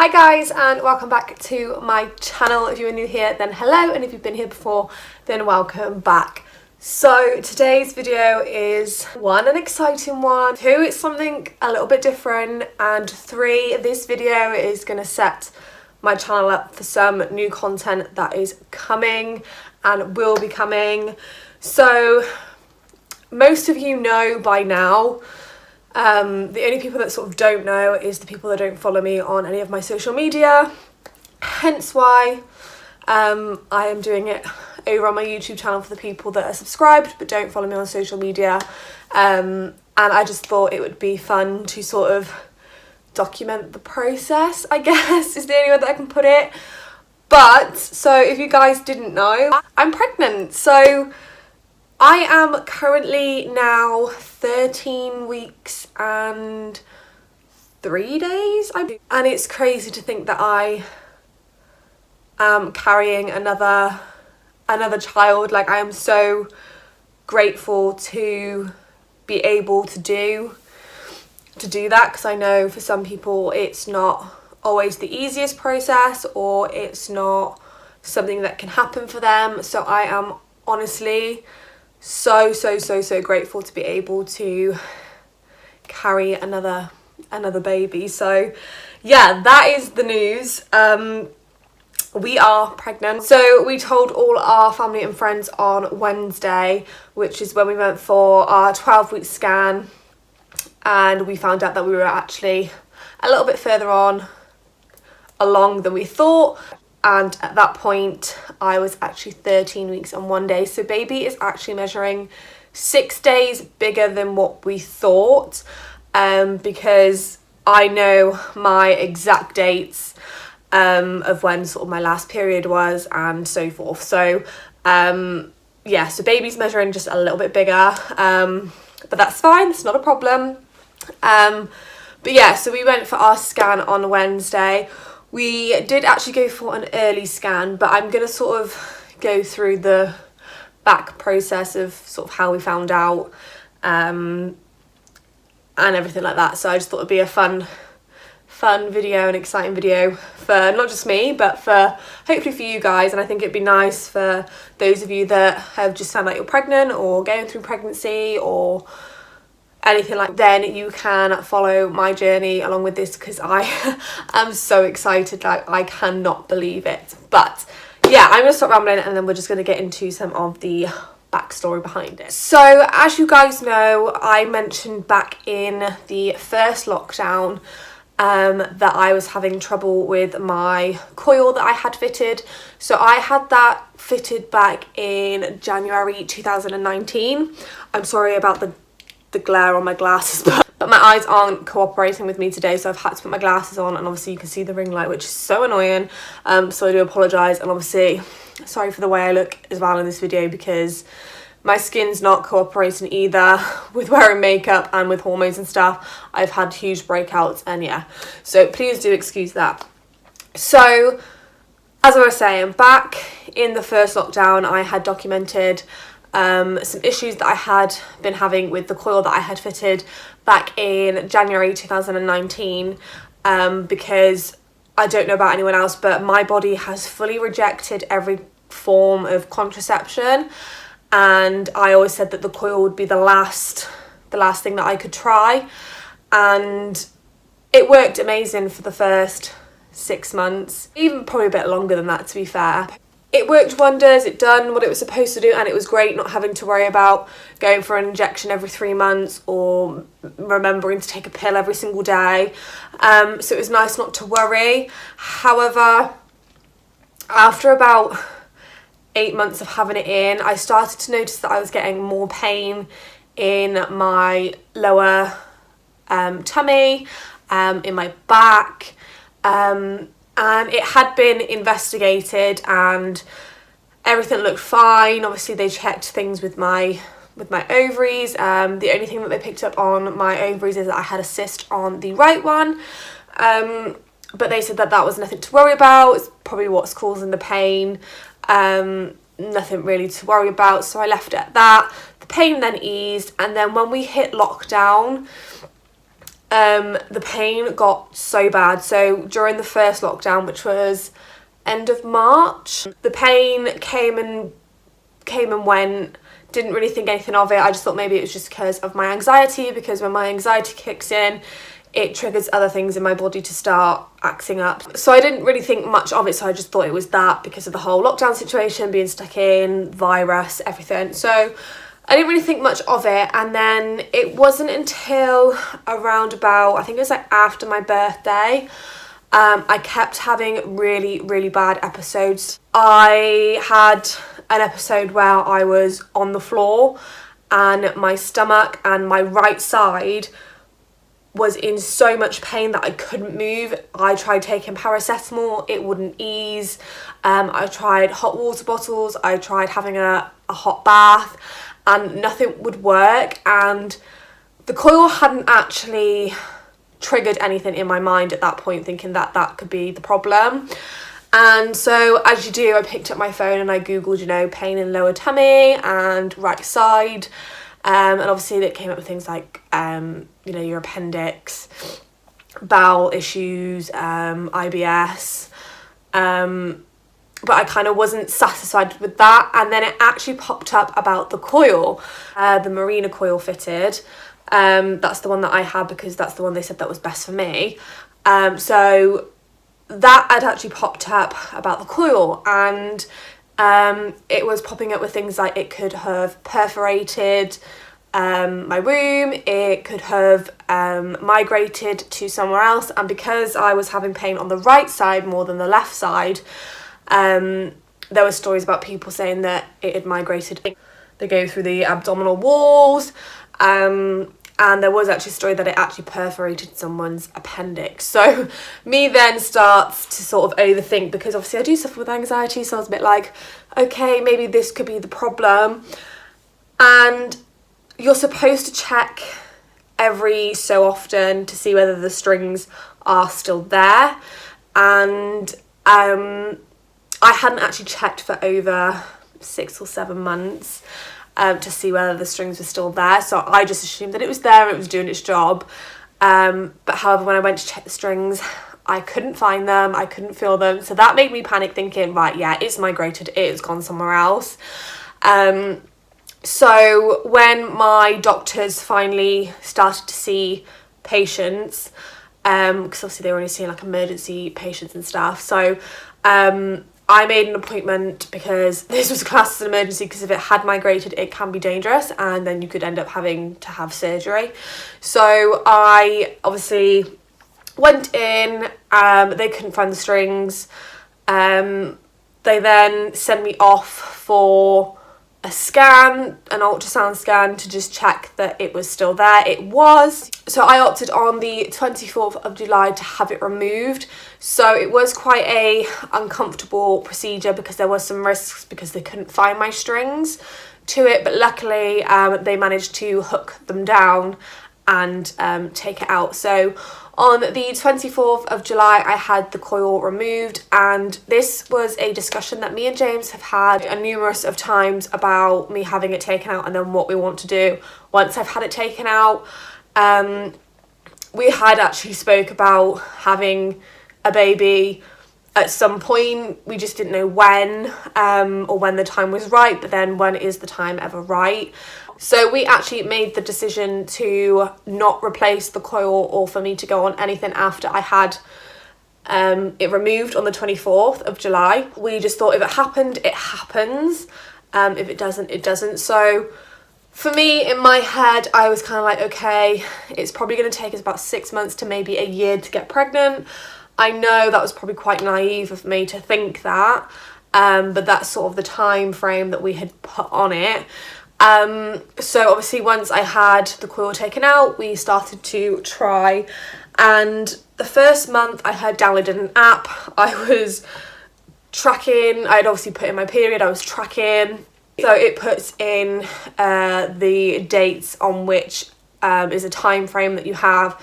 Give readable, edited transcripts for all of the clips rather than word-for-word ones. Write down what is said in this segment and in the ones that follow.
Hi guys, and welcome back to my channel. If you are new here, then hello, and if you've been here before, then welcome back. So today's video is 1, an exciting one, 2, it's something a little bit different, and 3, this video is going to set my channel up for some new content that is coming and will be coming. So most of you know by now. The only people that sort of don't know is the people that don't follow me on any of my social media, hence why I am doing it over on my YouTube channel for the people that are subscribed but don't follow me on social media, and I just thought it would be fun to sort of document the process, I guess is the only way that I can put it. But so if you guys didn't know, I'm pregnant. So I am currently now 13 weeks and 3 days, and it's crazy to think that I am carrying another child. Like, I am so grateful to be able to do that, because I know for some people it's not always the easiest process, or it's not something that can happen for them. So I am honestly so grateful to be able to carry another baby. So yeah, that is the news. We are pregnant. So we told all our family and friends on Wednesday, which is when we went for our 12-week scan, and we found out that we were actually a little bit further along than we thought. And at that point, I was actually 13 weeks and 1 day. So baby is actually measuring 6 days bigger than what we thought, because I know my exact dates of when sort of my last period was and so forth. So yeah, so baby's measuring just a little bit bigger, but that's fine, it's not a problem. But yeah, so we went for our scan on Wednesday. We did actually go for an early scan, but I'm going to sort of go through the back process of sort of how we found out and everything like that. So I just thought it'd be a fun video, an exciting video for not just me, but for hopefully for you guys. And I think it'd be nice for those of you that have just found out you're pregnant or going through pregnancy or anything like, then you can follow my journey along with this, because I am so excited, like I cannot believe it. But yeah, I'm gonna stop rambling and then we're just gonna get into some of the backstory behind it. So as you guys know, I mentioned back in the first lockdown that I was having trouble with my coil that I had fitted. So I had that fitted back in January 2019. I'm sorry about the glare on my glasses, but my eyes aren't cooperating with me today, so I've had to put my glasses on, and obviously you can see the ring light, which is so annoying. So I do apologise, and obviously sorry for the way I look as well in this video, because my skin's not cooperating either with wearing makeup and with hormones and stuff. I've had huge breakouts, and yeah, so please do excuse that. So as I was saying, back in the first lockdown, I had documented some issues that I had been having with the coil that I had fitted back in January 2019, because I don't know about anyone else, but my body has fully rejected every form of contraception, and I always said that the coil would be the last thing that I could try, and it worked amazing for the first 6 months, even probably a bit longer than that, to be fair. It worked wonders, it done what it was supposed to do, and it was great not having to worry about going for an injection every 3 months or remembering to take a pill every single day. So it was nice not to worry. However, after about 8 months of having it in, I started to notice that I was getting more pain in my lower tummy, in my back, and it had been investigated and everything looked fine. Obviously they checked things with my ovaries. The only thing that they picked up on my ovaries is that I had a cyst on the right one, but they said that that was nothing to worry about. It's probably what's causing the pain, nothing really to worry about, so I left it at that. The pain then eased, and then when we hit lockdown, the pain got so bad. So during the first lockdown, which was end of March, the pain came and went. Didn't really think anything of it. I just thought maybe it was just because of my anxiety, because when my anxiety kicks in, it triggers other things in my body to start acting up. So I didn't really think much of it, so I just thought it was that because of the whole lockdown situation, being stuck in, virus, everything. So I didn't really think much of it, and then it wasn't until around about, I think it was like after my birthday, I kept having really, really bad episodes. I had an episode where I was on the floor and my stomach and my right side was in so much pain that I couldn't move. I tried taking paracetamol, it wouldn't ease. I tried hot water bottles, I tried having a hot bath, and nothing would work. And the coil hadn't actually triggered anything in my mind at that point, thinking that that could be the problem. And so, as you do, I picked up my phone and I googled, you know, pain in lower tummy and right side. And obviously that came up with things like, you know, your appendix, bowel issues, IBS. But I kind of wasn't satisfied with that. And then it actually popped up about the coil, the Marina coil fitted. That's the one that I had because that's the one they said that was best for me. So that had actually popped up about the coil, and it was popping up with things like it could have perforated my womb, it could have migrated to somewhere else. And because I was having pain on the right side more than the left side, there were stories about people saying that it had migrated. They go through the abdominal walls, and there was actually a story that it actually perforated someone's appendix. So me then starts to sort of overthink, because obviously I do suffer with anxiety, so I was a bit like, okay, maybe this could be the problem. And you're supposed to check every so often to see whether the strings are still there. And I hadn't actually checked for over 6 or 7 months. To see whether the strings were still there. So I just assumed that it was there and it was doing its job. But however, when I went to check the strings, I couldn't find them, I couldn't feel them. So that made me panic, thinking, right, yeah, it's migrated, it's gone somewhere else. So when my doctors finally started to see patients, because obviously they were only seeing like emergency patients and stuff. So I made an appointment because this was classed as an emergency, because if it had migrated, it can be dangerous and then you could end up having to have surgery. So I obviously went in, they couldn't find the strings. They then sent me off for a scan, an ultrasound scan, to just check that it was still there. It was. So I opted on the 24th of July to have it removed. So it was quite a uncomfortable procedure because there was some risks, because they couldn't find my strings to it. But luckily they managed to hook them down and take it out. So on the 24th of July, I had the coil removed, and this was a discussion that me and James have had numerous of times about me having it taken out and then what we want to do once I've had it taken out. We had actually spoke about having a baby at some point. We just didn't know when, or when the time was right, but then when is the time ever right? So we actually made the decision to not replace the coil or for me to go on anything after I had it removed on the 24th of July. We just thought if it happened, it happens. If it doesn't, it doesn't. So for me, in my head, I was kind of like, okay, it's probably going to take us about 6 months to maybe a year to get pregnant. I know that was probably quite naive of me to think that, but that's sort of the time frame that we had put on it. So obviously once I had the coil taken out, we started to try, and the first month I had downloaded an app. I was tracking, I'd obviously put in my period, I was tracking. So it puts in the dates on which is a time frame that you have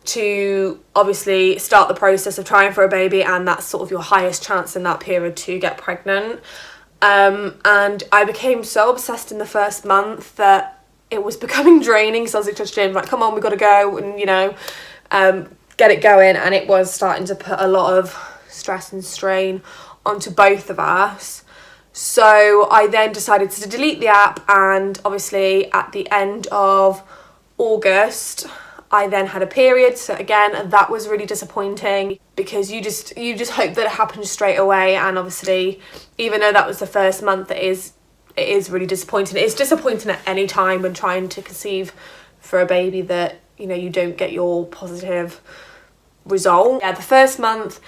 to obviously start the process of trying for a baby, and that's sort of your highest chance in that period to get pregnant. And I became so obsessed in the first month that it was becoming draining. So I was like, just James, like, come on, we got to go. And, you know, get it going, and it was starting to put a lot of stress and strain onto both of us. So I then decided to delete the app, and obviously at the end of August I then had a period. So again, that was really disappointing, because you just hope that it happened straight away, and obviously even though that was the first month, it is really disappointing. It's disappointing at any time when trying to conceive for a baby that, you know, you don't get your positive result. Yeah, the first month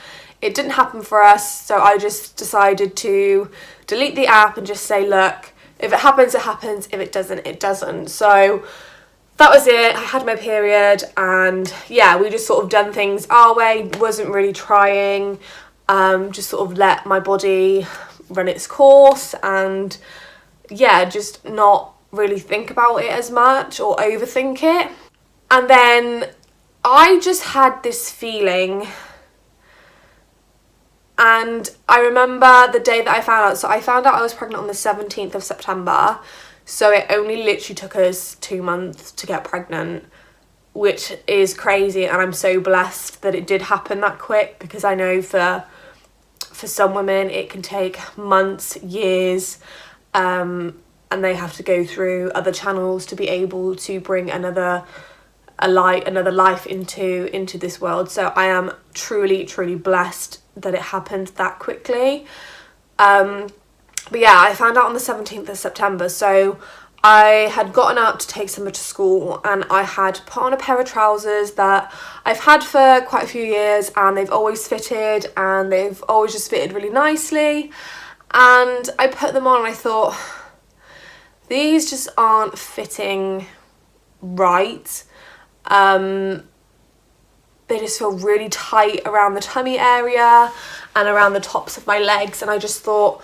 it didn't happen for us, so I just decided to delete the app and just say, look, if it happens, it happens. If it doesn't, it doesn't. So that was it. I had my period, and yeah, we just sort of done things our way. Wasn't really trying, just sort of let my body run its course, and yeah, just not really think about it as much or overthink it. And then I just had this feeling, and I remember the day that I found out. So I found out I was pregnant on the 17th of September. So it only literally took us 2 months to get pregnant, which is crazy. And I'm so blessed that it did happen that quick, because I know for some women it can take months, years, and they have to go through other channels to be able to bring another life into this world. So I am truly blessed that it happened that quickly. But yeah, I found out on the 17th of September. So I had gotten up to take Summer to school, and I had put on a pair of trousers that I've had for quite a few years, and they've always fitted, and they've always just fitted really nicely. And I put them on and I thought, these just aren't fitting right. They just feel really tight around the tummy area and around the tops of my legs, and I just thought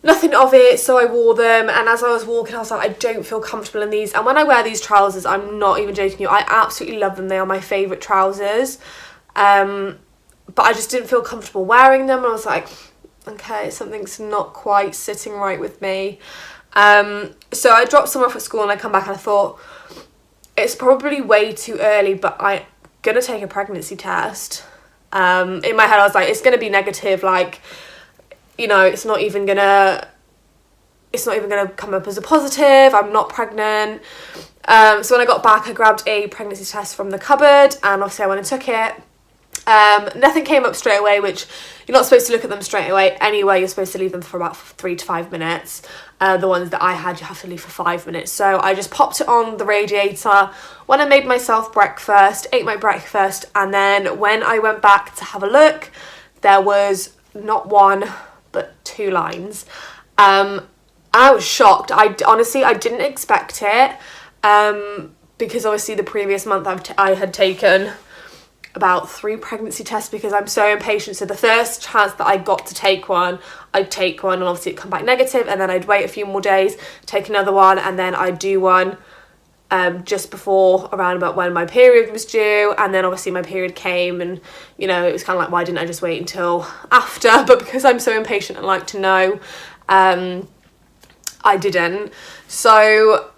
nothing of it. So I wore them, and as I was walking I was like, I don't feel comfortable in these. And when I wear these trousers, I'm not even joking you, I absolutely love them. They are my favourite trousers, but I just didn't feel comfortable wearing them. And I was like, okay, something's not quite sitting right with me. So I dropped some off at school, and I come back and I thought, it's probably way too early, but I'm gonna take a pregnancy test. In my head I was like, it's gonna be negative, like, you know, it's not even gonna come up as a positive. I'm not pregnant. So when I got back, I grabbed a pregnancy test from the cupboard, and obviously I went and took it. Nothing came up straight away, which you're not supposed to look at them straight away anyway. You're supposed to leave them for about 3 to 5 minutes. The ones that I had, you have to leave for 5 minutes. So I just popped it on the radiator when I made myself breakfast, ate my breakfast, and then when I went back to have a look, there was not one but 2 lines. I was shocked. I honestly didn't expect it, because obviously the previous month I had taken about 3 pregnancy tests, because I'm so impatient. So the first chance that I got to take one, I'd take one, and obviously it'd come back negative, and then I'd wait a few more days, take another one, and then I'd do one just before, around about when my period was due. And then obviously my period came, and you know, it was kind of like, why didn't I just wait until after? But because I'm so impatient and like to know, I didn't. So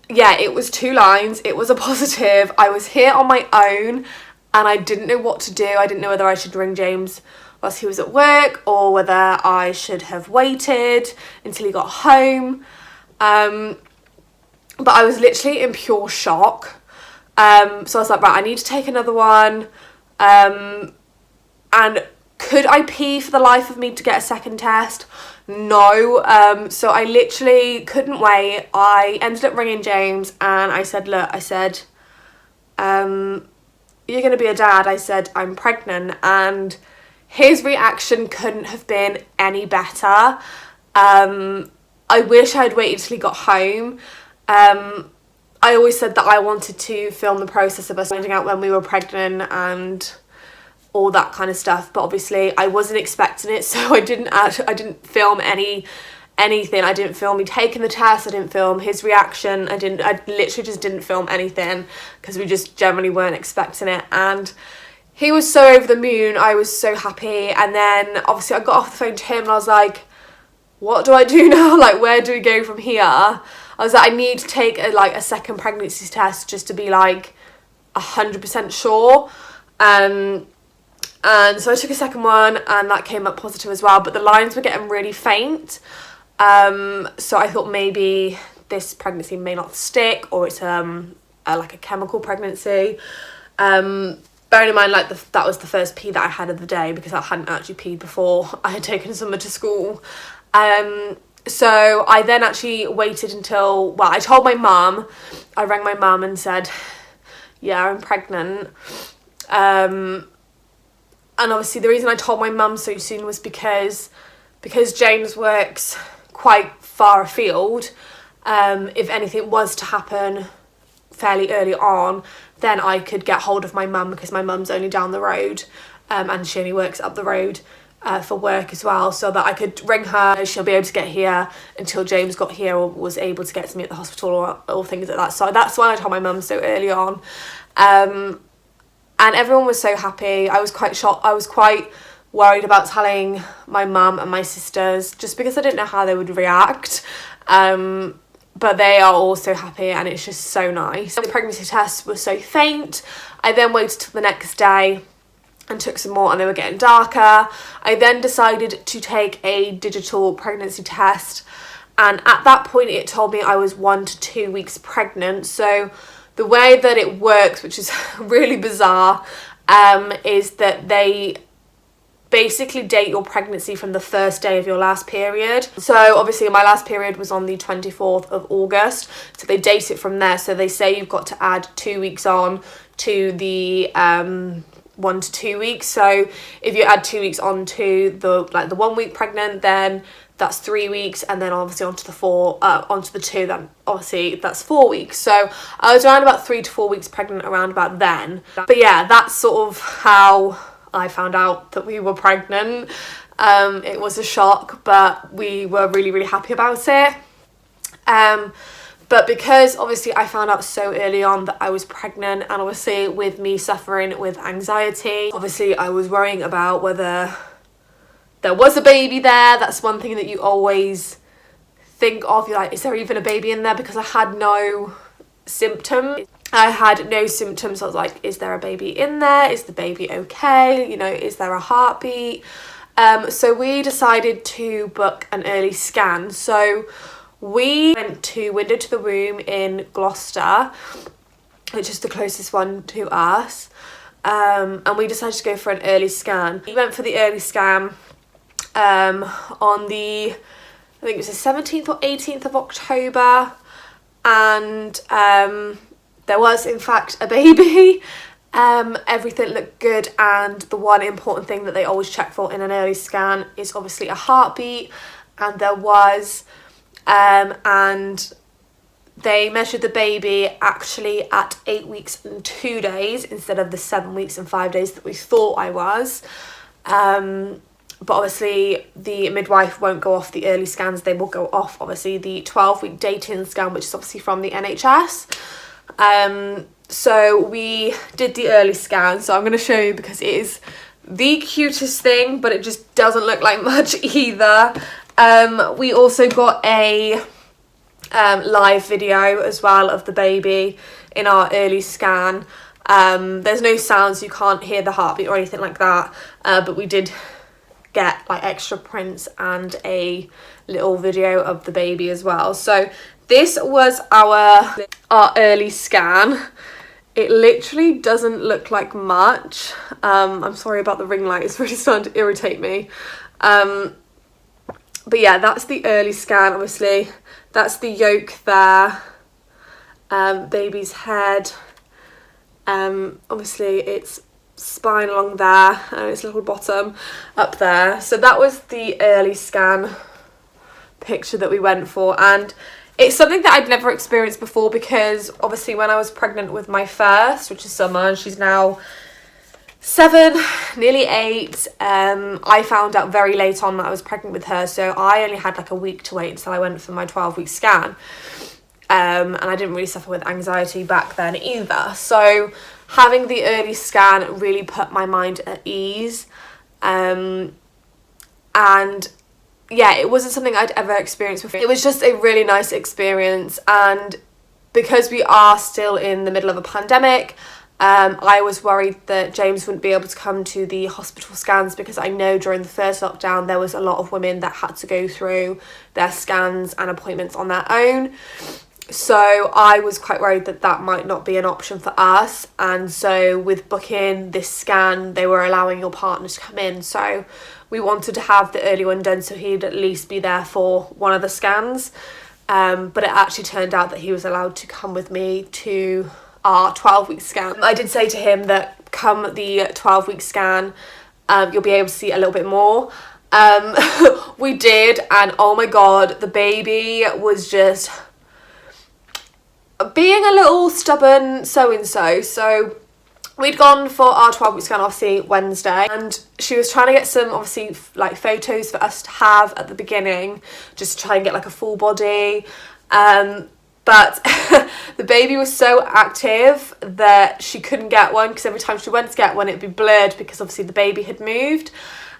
yeah, it was 2 lines, it was a positive. I was here on my own, and I didn't know what to do. I didn't know whether I should ring James whilst he was at work, or whether I should have waited until he got home. But I was literally in pure shock. So I was like, right, I need to take another one. And could I pee for the life of me to get a second test? No. So I literally couldn't wait. I ended up ringing James, and I said, look, you're going to be a dad. I said, I'm pregnant. And his reaction couldn't have been any better. I wish I'd waited till he got home. I always said that I wanted to film the process of us finding out when we were pregnant and all that kind of stuff, but obviously I wasn't expecting it, so I didn't film anything. I didn't film me taking the test, I didn't film his reaction, I literally just didn't film anything, because we just generally weren't expecting it. And he was so over the moon. I was so happy. And then obviously I got off the phone to him, and I was like, what do I do now? Like, where do we go from here? I was like, I need to take a second pregnancy test, just to be like, 100% sure. And so I took a second one and that came up positive as well, but the lines were getting really faint. So I thought maybe this pregnancy may not stick, or it's like a chemical pregnancy. Bearing in mind, like, that was the first pee that I had of the day, because I hadn't actually peed before I had taken Summer to school. So I then actually waited until, well, I told my mum, I rang my mum and said, yeah, I'm pregnant. And obviously the reason I told my mum so soon was because James works quite far afield. If anything was to happen fairly early on, then I could get hold of my mum, because my mum's only down the road, and she only works up the road for work as well, so that I could ring her. She'll be able to get here until James got here or was able to get to me at the hospital, or things like that. So that's why I told my mum so early on. And everyone was so happy. I was quite shocked. I was quite worried about telling my mum and my sisters, just because I didn't know how they would react. But they are all so happy, and it's just so nice. The pregnancy tests were so faint. I then waited till the next day and took some more, and they were getting darker. I then decided to take a digital pregnancy test, and at that point it told me I was 1 to 2 weeks pregnant. So the way that it works, which is really bizarre, is that they basically date your pregnancy from the first day of your last period. So obviously my last period was on the 24th of August, so they date it from there. So they say you've got to add 2 weeks on to the 1 to 2 weeks. So if you add 2 weeks on to the 1 week pregnant, then that's 3 weeks, and then obviously onto the 2, then obviously that's 4 weeks. So I was around about 3 to 4 weeks pregnant around about then. But yeah, that's sort of how I found out that we were pregnant. It was a shock, but we were really, really happy about it. But because obviously I found out so early on that I was pregnant, and obviously with me suffering with anxiety, obviously I was worrying about whether there was a baby there. That's one thing that you always think of. You're like, is there even a baby in there? Because I had no symptoms. I had no symptoms. I was like, is there a baby in there? Is the baby okay? You know, is there a heartbeat? So we decided to book an early scan. So we went to Window to the Womb in Gloucester, which is the closest one to us. And we decided to go for an early scan. We went for the early scan on the, I think it was the 17th or 18th of October. And there was in fact a baby. Everything looked good, and the one important thing that they always check for in an early scan is obviously a heartbeat, and there was, and they measured the baby actually at 8 weeks and 2 days instead of the 7 weeks and 5 days that we thought I was. But obviously the midwife won't go off the early scans. They will go off obviously the 12-week dating scan, which is obviously from the NHS. So we did the early scan. So I'm going to show you, because it is the cutest thing, but it just doesn't look like much either. We also got a live video as well of the baby in our early scan. There's no sounds, you can't hear the heartbeat or anything like that, but we did get like extra prints and a little video of the baby as well. So this was our early scan. It literally doesn't look like much. I'm sorry about the ring light, it's really starting to irritate me. But yeah, that's the early scan. Obviously that's the yolk there, baby's head, obviously it's spine along there, and its little bottom up there. So that was the early scan picture that we went for, and it's something that I'd never experienced before, because obviously when I was pregnant with my first, which is Summer, and she's now 7, nearly 8, I found out very late on that I was pregnant with her, so I only had like a week to wait until I went for my 12-week scan. And I didn't really suffer with anxiety back then either. So having the early scan really put my mind at ease. And yeah, it wasn't something I'd ever experienced before. It was just a really nice experience. And because we are still in the middle of a pandemic, I was worried that James wouldn't be able to come to the hospital scans because I know during the first lockdown there was a lot of women that had to go through their scans and appointments on their own. So I was quite worried that that might not be an option for us, and so with booking this scan they were allowing your partner to come in, so we wanted to have the early one done so he'd at least be there for one of the scans, but it actually turned out that he was allowed to come with me to our 12-week scan. I did say to him that come the 12-week scan you'll be able to see a little bit more. We did, and oh my god, the baby was just being a little stubborn so we'd gone for our 12-week scan obviously Wednesday, and she was trying to get some obviously like photos for us to have at the beginning, just to try and get like a full body, but the baby was so active that she couldn't get one, because every time she went to get one it'd be blurred because obviously the baby had moved.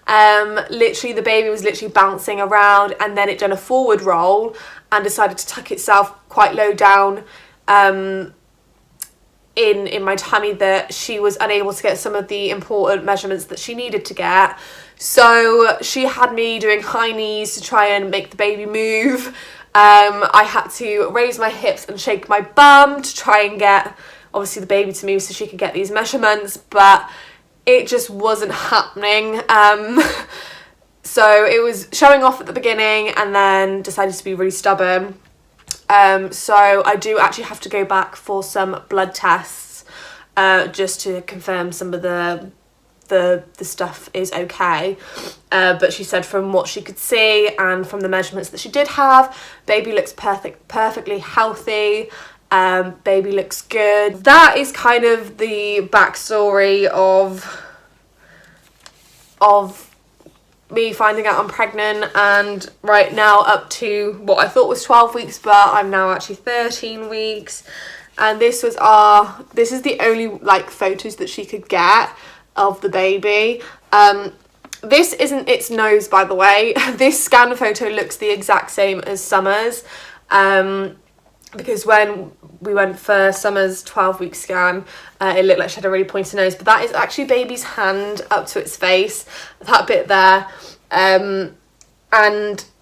Literally the baby was literally bouncing around, and then it done a forward roll and decided to tuck itself quite low down in my tummy, that she was unable to get some of the important measurements that she needed to get. So she had me doing high knees to try and make the baby move. I had to raise my hips and shake my bum to try and get obviously the baby to move so she could get these measurements, but it just wasn't happening. So it was showing off at the beginning and then decided to be really stubborn. So I do actually have to go back for some blood tests just to confirm some of the stuff is okay, but she said from what she could see and from the measurements that she did have, baby looks perfectly healthy. Baby looks good. That is kind of the backstory of me finding out I'm pregnant, and right now up to what I thought was 12 weeks, but I'm now actually 13 weeks. And this is the only like photos that she could get of the baby. This isn't its nose, by the way. This scan photo looks the exact same as Summer's, because when we went for Summer's 12-week scan, it looked like she had a really pointy nose, but that is actually baby's hand up to its face, that bit there. And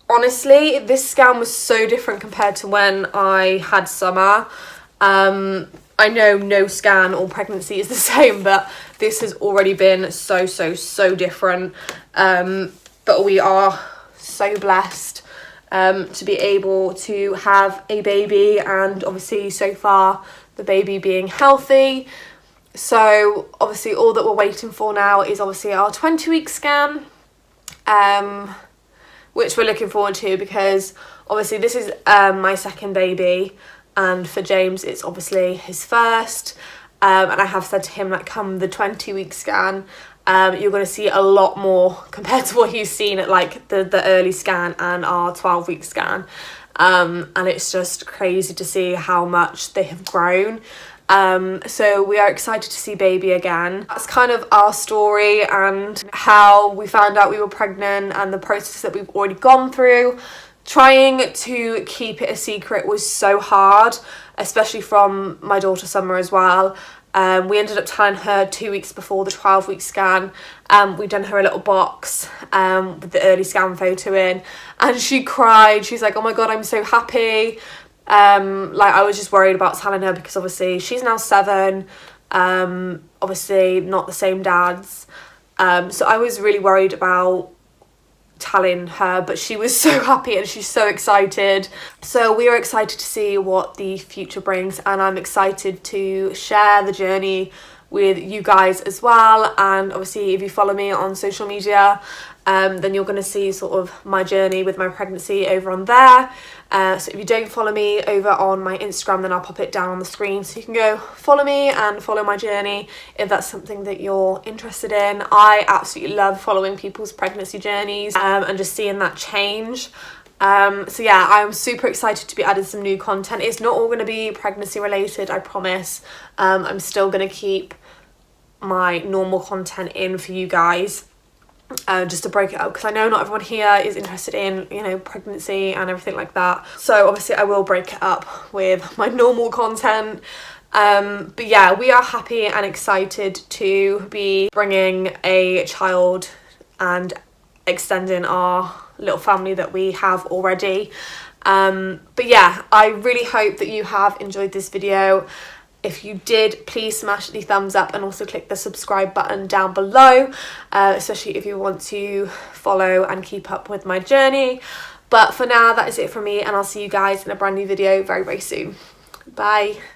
honestly, this scan was so different compared to when I had Summer. I know no scan or pregnancy is the same, but this has already been so different. But we are so blessed to be able to have a baby, and obviously so far the baby being healthy. So obviously all that we're waiting for now is obviously our 20-week scan, which we're looking forward to, because obviously this is my second baby, and for James it's obviously his first, and I have said to him, like, come the 20-week scan, you're going to see a lot more compared to what he's seen at like the early scan and our 12-week scan, and it's just crazy to see how much they have grown. So we are excited to see baby again. That's kind of our story and how we found out we were pregnant, and the process that we've already gone through. Trying to keep it a secret was so hard, especially from my daughter Summer as well. We ended up telling her 2 weeks before the 12-week scan. We'd done her a little box with the early scan photo in, and she cried. She's like, oh my god, I'm so happy. Like, I was just worried about telling her because obviously she's now 7, obviously not the same dads, so I was really worried about telling her, but she was so happy and she's so excited. So we are excited to see what the future brings, and I'm excited to share the journey with you guys as well. And obviously if you follow me on social media, then you're going to see sort of my journey with my pregnancy over on there. So if you don't follow me over on my Instagram, then I'll pop it down on the screen so you can go follow me and follow my journey if that's something that you're interested in. I absolutely love following people's pregnancy journeys and just seeing that change. So yeah, I'm super excited to be adding some new content. It's not all going to be pregnancy related, I promise. I'm still going to keep my normal content in for you guys. Just to break it up, because I know not everyone here is interested in, you know, pregnancy and everything like that. So obviously I will break it up with my normal content. But yeah, we are happy and excited to be bringing a child and extending our little family that we have already. But yeah, I really hope that you have enjoyed this video. If you did, please smash the thumbs up and also click the subscribe button down below, especially if you want to follow and keep up with my journey. But for now, that is it from me, and I'll see you guys in a brand new video very, very soon. Bye.